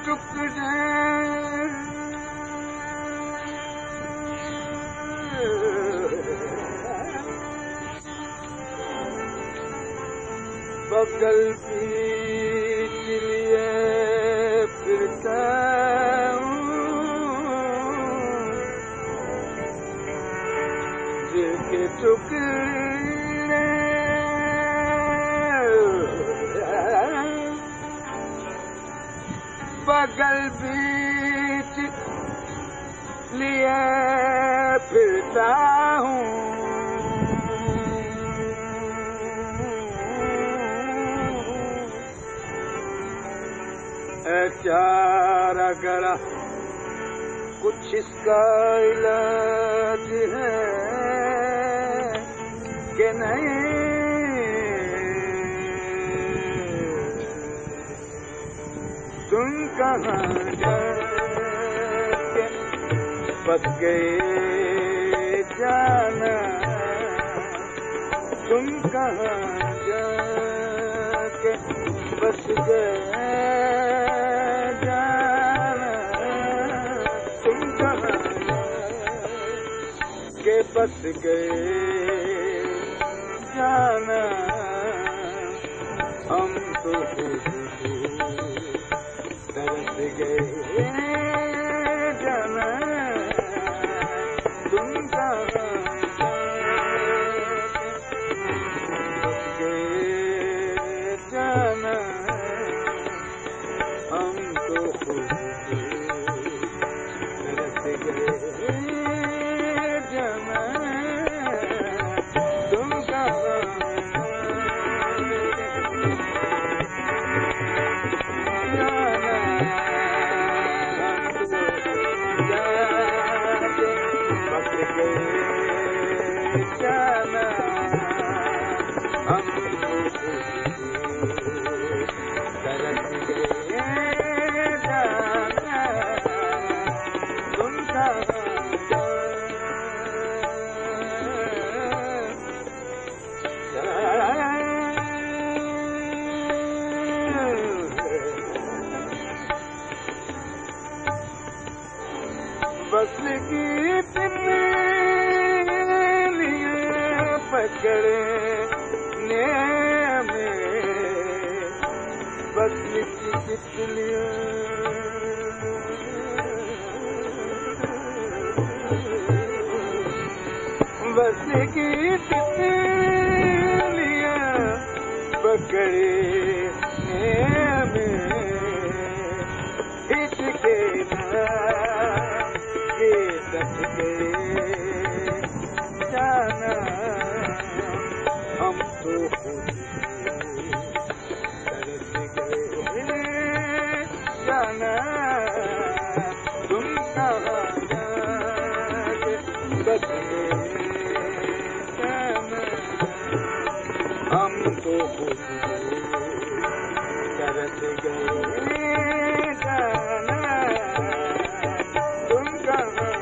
टुकड़े बगल पीट लिए फिरता दिल के टुकड़े बगल पीट लिए फिरता हूँ चारा गरा कुछ इसका इलाज है कि नहीं तुम कहाँ जाके बस गए जाना तुम कहाँ जाके बस गए बस गए जाना हम तो तरस गए जाना तुम कहाँ बस गए जाना हम तो तरस गए बस की तितलियाँ पकड़ने में बस की तितलियाँ बस की तितलियाँ पकड़ने में इसके जाना हम तो तरस गए जाना तुम कहाँ जाके बस गए जाना हम तो तरस गए जाना तुम कहाँ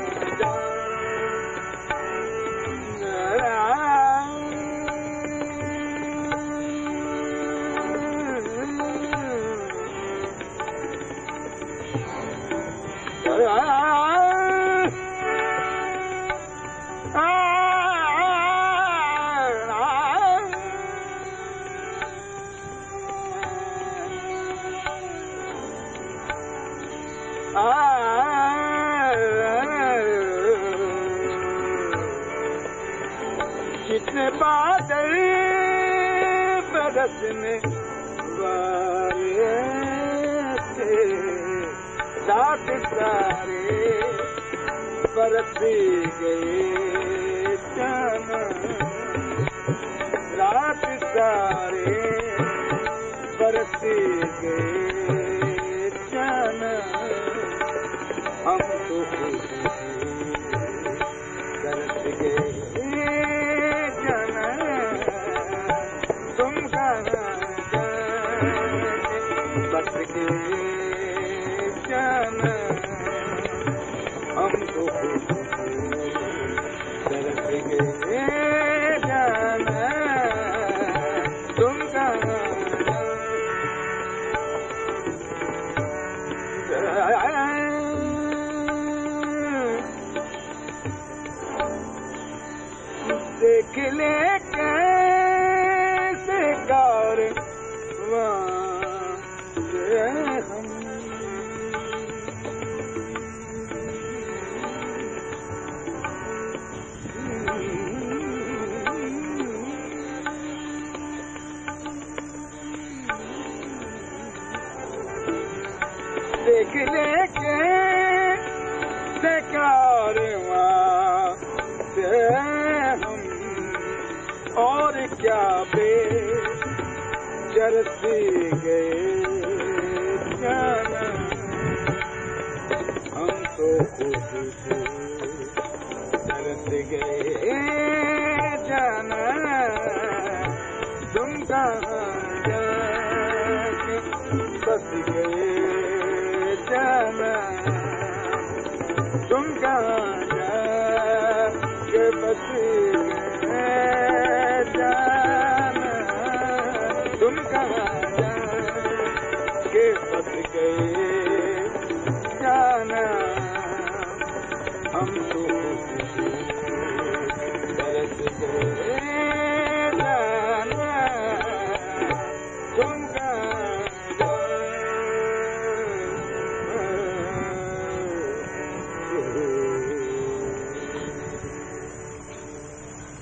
जितने बादल बरसने वाले थे रात सारे बरस गए जाना रात सारे बरस गए जाना हम तो तरस गए जाना तुम कहाँ बस गए जाना हम तो तरस गए जाना तुम कहाँ देख ले कैसे कारवां से हम देख ले कैसे कारवां से हम और क्या बेचरसी गए जाना हम तो खुद से तरस गए जाना तुम कहाँ जाके बस गए जाना तुम कहाँ